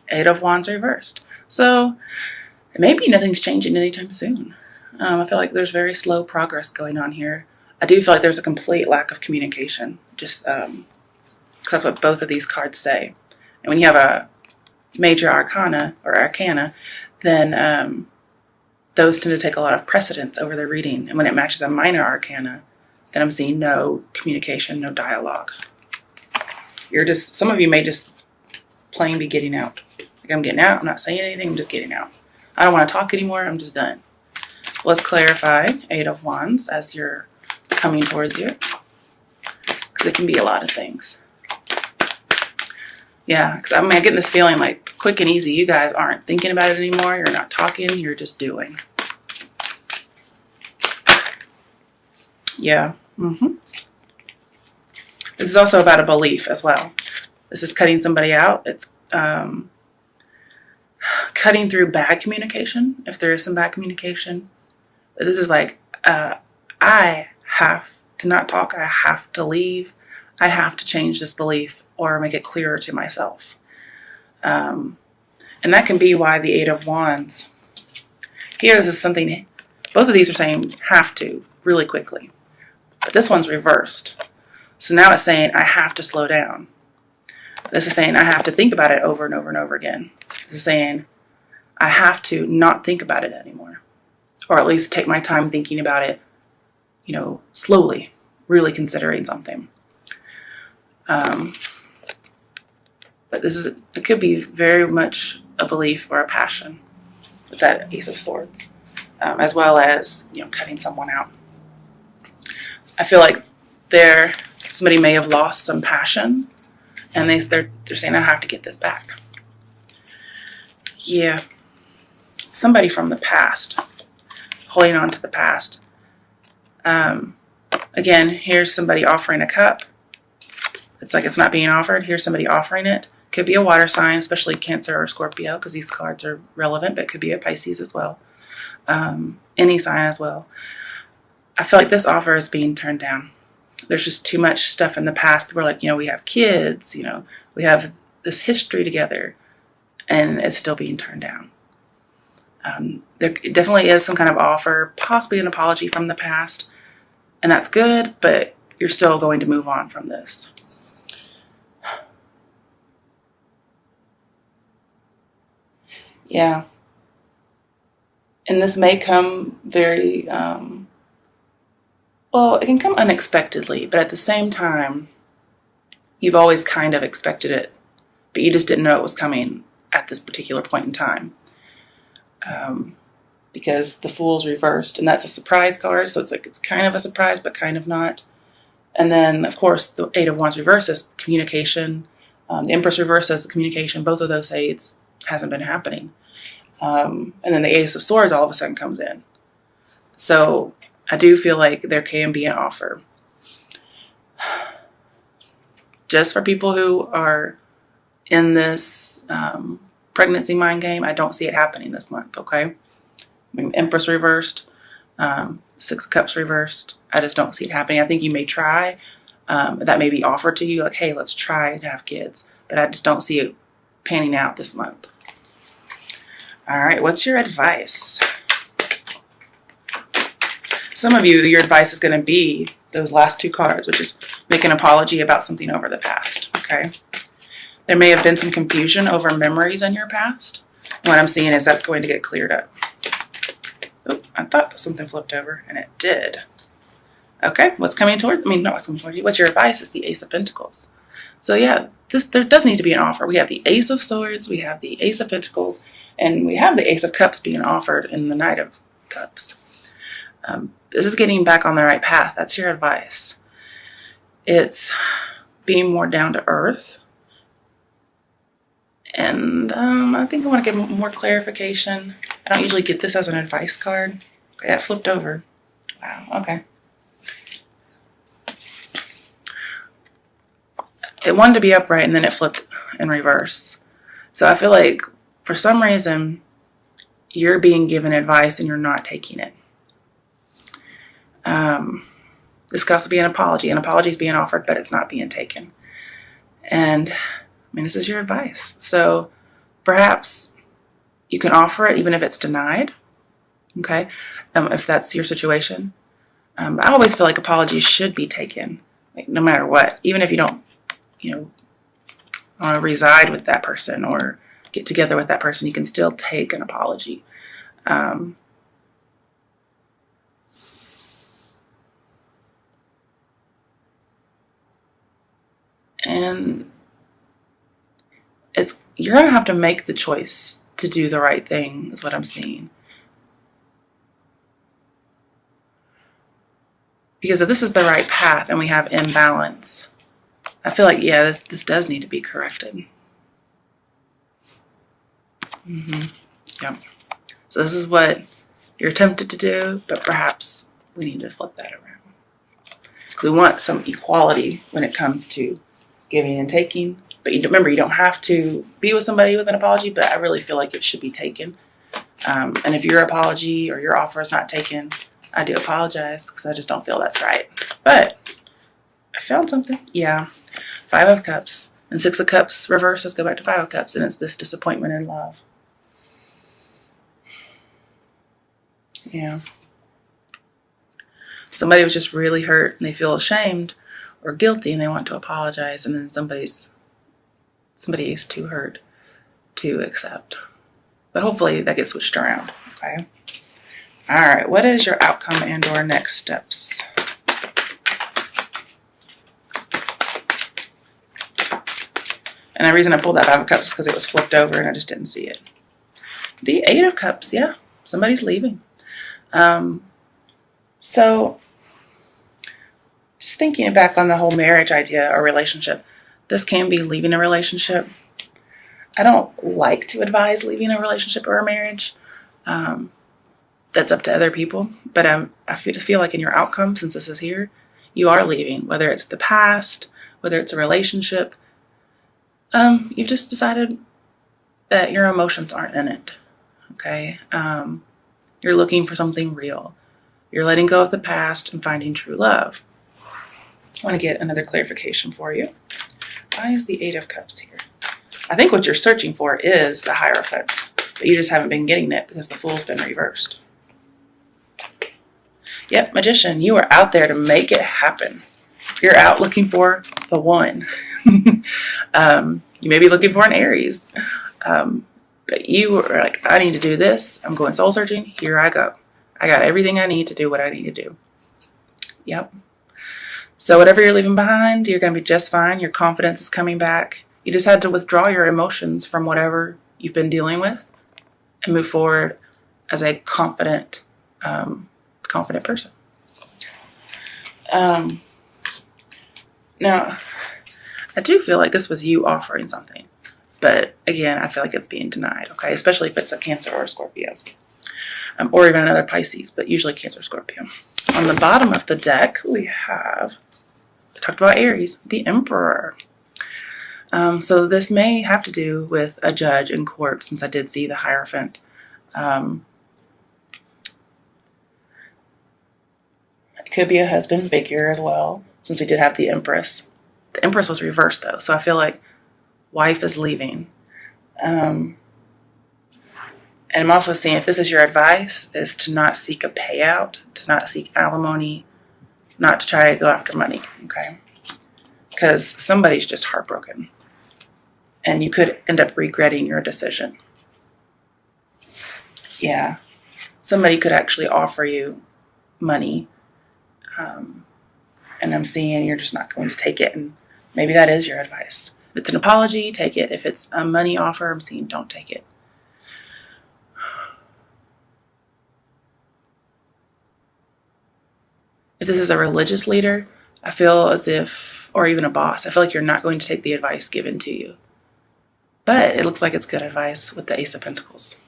Eight of Wands reversed. So maybe nothing's changing anytime soon. I feel like there's very slow progress going on here. I do feel like there's a complete lack of communication. Just that's what both of these cards say. And when you have a major arcana or arcana, then those tend to take a lot of precedence over the reading. And when it matches a minor arcana, then I'm seeing no communication, no dialogue. Some of you may just plain be getting out. Like, I'm getting out, I'm not saying anything, I'm just getting out. I don't want to talk anymore, I'm just done. Let's clarify Eight of Wands as you're coming towards you, because it can be a lot of things. Yeah, because I'm getting this feeling like quick and easy. You guys aren't thinking about it anymore. You're not talking, you're just doing. Yeah. This is also about a belief as well. This is cutting somebody out. It's cutting through bad communication, if there is some bad communication. This is like, I have to not talk. I have to leave. I have to change this belief or make it clearer to myself. And that can be why the Eight of Wands. Here, this is something, both of these are saying have to really quickly. But this one's reversed. So now it's saying I have to slow down. This is saying I have to think about it over and over and over again. This is saying I have to not think about it anymore. Or at least take my time thinking about it, slowly, really considering something. But it could be very much a belief or a passion with that Ace of Swords, as well as, cutting someone out. I feel like somebody may have lost some passion, and they're saying, I have to get this back. Yeah. Somebody from the past, holding on to the past. Again, here's somebody offering a cup. It's like it's not being offered. Here's somebody offering it. Could be a water sign, especially Cancer or Scorpio, because these cards are relevant, but it could be a Pisces as well. Any sign as well. I feel like this offer is being turned down. There's just too much stuff in the past. We're like, we have kids, we have this history together, and it's still being turned down. There definitely is some kind of offer, possibly an apology from the past, and that's good, but you're still going to move on from this. Yeah. And this may come very, it can come unexpectedly, but at the same time, you've always kind of expected it, but you just didn't know it was coming at this particular point in time. Because the Fool's reversed, and that's a surprise card, so it's kind of a surprise, but kind of not. And then, of course, the Eight of Wands reverse is communication. The Empress reverse is the communication. Both of those say it hasn't been happening. And then the Ace of Swords all of a sudden comes in. So I do feel like there can be an offer. Just for people who are in this pregnancy mind game, I don't see it happening this month, okay? Empress reversed, Six of Cups reversed. I just don't see it happening. I think you may try. That may be offered to you, like, hey, let's try to have kids. But I just don't see it panning out this month. All right, what's your advice? Some of you, your advice is going to be those last two cards, which is make an apology about something over the past, okay? There may have been some confusion over memories in your past. What I'm seeing is that's going to get cleared up. Oh, I thought something flipped over, and it did. Okay, what's coming toward? Not what's coming toward you. What's your advice? Is the Ace of Pentacles. So yeah, there does need to be an offer. We have the Ace of Swords, we have the Ace of Pentacles, and we have the Ace of Cups being offered in the Knight of Cups. This is getting back on the right path. That's your advice. It's being more down to earth. And I think I want to give more clarification. I don't usually get this as an advice card. Okay, that flipped over. Wow, okay. It wanted to be upright and then it flipped in reverse. So I feel like for some reason you're being given advice and you're not taking it. This could also be an apology. An apology is being offered, but it's not being taken. And this is your advice. So perhaps you can offer it even if it's denied. Okay, if that's your situation. I always feel like apologies should be taken, like no matter what, even if you don't, want to reside with that person or get together with that person, you can still take an apology. And you're going to have to make the choice to do the right thing, is what I'm seeing. Because if this is the right path and we have imbalance, I feel like, yeah, this does need to be corrected. Yep. So this is what you're tempted to do, but perhaps we need to flip that around. Because we want some equality when it comes to giving and taking. But remember, you don't have to be with somebody with an apology, but I really feel like it should be taken. And if your apology or your offer is not taken, I do apologize because I just don't feel that's right. But I found something. Yeah. 5 of Cups and 6 of Cups reverse. Let's go back to 5 of Cups. And it's this disappointment in love. Yeah. Somebody was just really hurt and they feel ashamed or guilty and they want to apologize. And then somebody is too hurt to accept. But hopefully that gets switched around. Okay. All right. What is your outcome and or next steps? And the reason I pulled that 5 of Cups is because it was flipped over and I just didn't see it. The 8 of Cups. Yeah. Somebody's leaving. So just thinking back on the whole marriage idea or relationship, this can be leaving a relationship. I don't like to advise leaving a relationship or a marriage. That's up to other people. But I feel like in your outcome, since this is here, you are leaving, whether it's the past, whether it's a relationship. You've just decided that your emotions aren't in it. Okay. You're looking for something real. You're letting go of the past and finding true love. I want to get another clarification for you. Why is the 8 of Cups here? I think what you're searching for is the Hierophant, but you just haven't been getting it because the Fool's been reversed. Yep, Magician, you are out there to make it happen. You're out looking for the one. You may be looking for an Aries. But you are like, I need to do this. I'm going soul searching. Here I go. I got everything I need to do what I need to do. Yep. So whatever you're leaving behind, you're going to be just fine. Your confidence is coming back. You just had to withdraw your emotions from whatever you've been dealing with and move forward as a confident person. Now, I do feel like this was you offering something. But again, I feel like it's being denied, okay? Especially if it's a Cancer or a Scorpio. Or even another Pisces, but usually Cancer or Scorpio. On the bottom of the deck, we talked about Aries, the Emperor. So this may have to do with a judge in court, since I did see the Hierophant. It could be a husband figure as well, since we did have the Empress. The Empress was reversed, though, so I feel like wife is leaving. And I'm also seeing, if this is your advice, is to not seek a payout, to not seek alimony, not to try to go after money, okay? Because somebody's just heartbroken. And you could end up regretting your decision. Yeah. Somebody could actually offer you money. And I'm seeing you're just not going to take it. And maybe that is your advice. If it's an apology, take it. If it's a money offer, I'm seeing don't take it. If this is a religious leader, I feel as if, or even a boss, I feel like you're not going to take the advice given to you. But it looks like it's good advice with the Ace of Pentacles.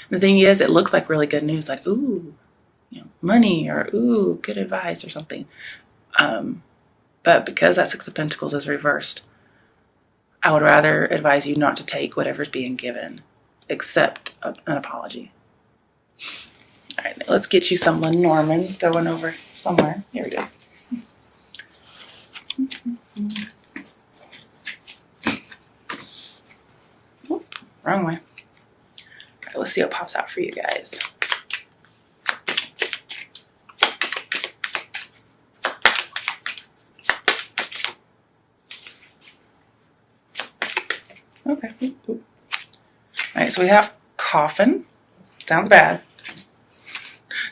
The thing is, it looks like really good news, like, ooh, money, or ooh, good advice or something. But because that 6 of Pentacles is reversed, I would rather advise you not to take whatever's being given, except an apology. All right, let's get you some Lenormands going over somewhere. Here we go. Wrong way. Okay, let's see what pops out for you guys. Okay. All right, so we have coffin. Sounds bad.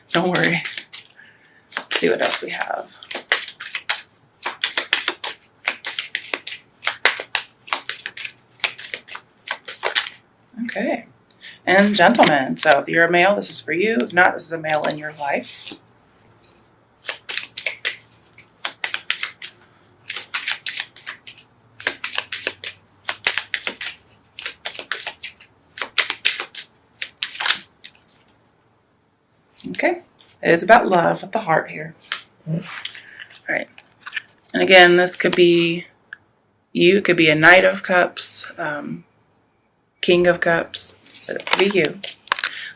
Don't worry. Let's see what else we have. Okay. And gentlemen. So if you're a male, this is for you. If not, this is a male in your life. Okay. It is about love with the heart here. All right. And again, this could be you. It could be a Knight of Cups, King of Cups. But it could be you.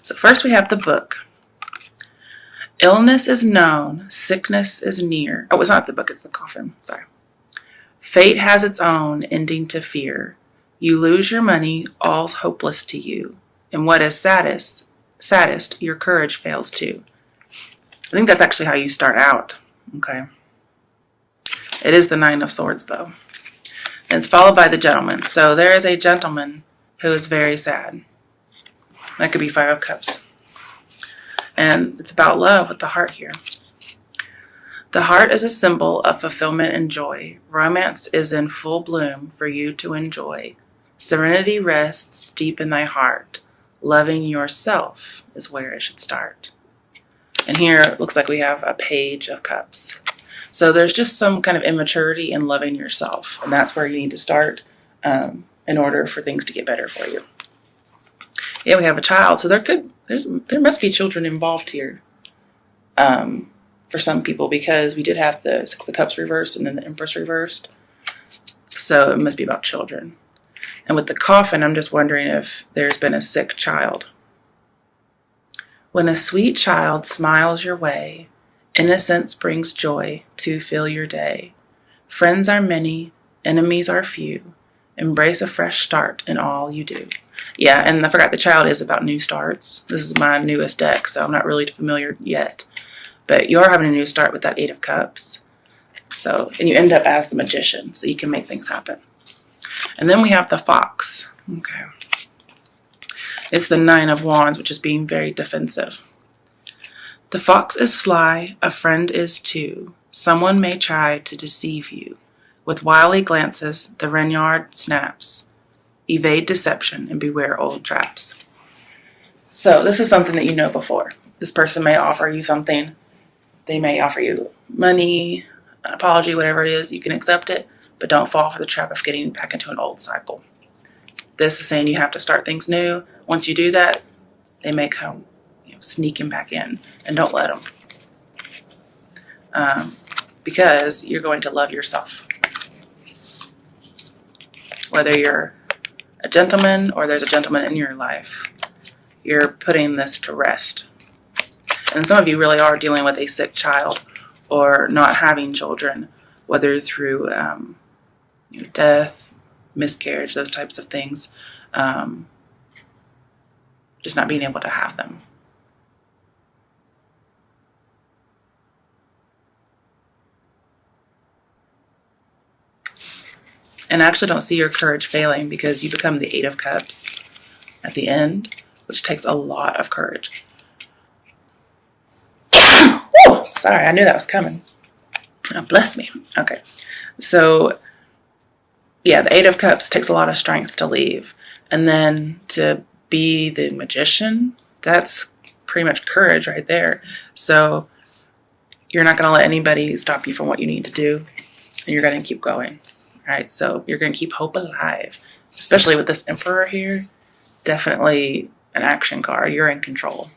So first we have the book. Illness is known. Sickness is near. Oh, it's not the book. It's the coffin. Sorry. Fate has its own ending to fear. You lose your money. All's hopeless to you. And what is saddest, your courage fails too. I think that's actually how you start out. Okay. It is the Nine of Swords, though. And it's followed by the gentleman. So there is a gentleman who is very sad. That could be Five of Cups. And it's about love with the heart here. The heart is a symbol of fulfillment and joy. Romance is in full bloom for you to enjoy. Serenity rests deep in thy heart. Loving yourself is where it should start. And here it looks like we have a Page of Cups. So there's just some kind of immaturity in loving yourself. And that's where you need to start in order for things to get better for you. Yeah, we have a child. So there must be children involved here for some people, because we did have the Six of Cups reversed and then the Empress reversed. So it must be about children. And with the coffin, I'm just wondering if there's been a sick child. When a sweet child smiles your way, innocence brings joy to fill your day. Friends are many, enemies are few. Embrace a fresh start in all you do. Yeah, and I forgot the child is about new starts. This is my newest deck, so I'm not really familiar yet. But you're having a new start with that Eight of Cups. So, and you end up as the Magician, so you can make things happen. And then we have the Fox. Okay. It's the Nine of Wands, which is being very defensive. The fox is sly, a friend is too. Someone may try to deceive you. With wily glances, the Reynard snaps. Evade deception and beware old traps. So this is something that you know before. This person may offer you something. They may offer you money, an apology, whatever it is. You can accept it, but don't fall for the trap of getting back into an old cycle. This is saying you have to start things new. Once you do that, they may come sneaking back in, and don't let them. Because you're going to love yourself. Whether you're a gentleman or there's a gentleman in your life, you're putting this to rest. And some of you really are dealing with a sick child or not having children, whether through death, miscarriage, those types of things. Just not being able to have them. And I actually don't see your courage failing, because you become the Eight of Cups at the end, which takes a lot of courage. Woo! Sorry, I knew that was coming. Oh, bless me. Okay. So, yeah, the Eight of Cups takes a lot of strength to leave. And then to be the Magician, that's pretty much courage right there. So you're not going to let anybody stop you from what you need to do. And you're going to keep going. Right, so you're going to keep hope alive, especially with this Emperor here. Definitely an action card. You're in control.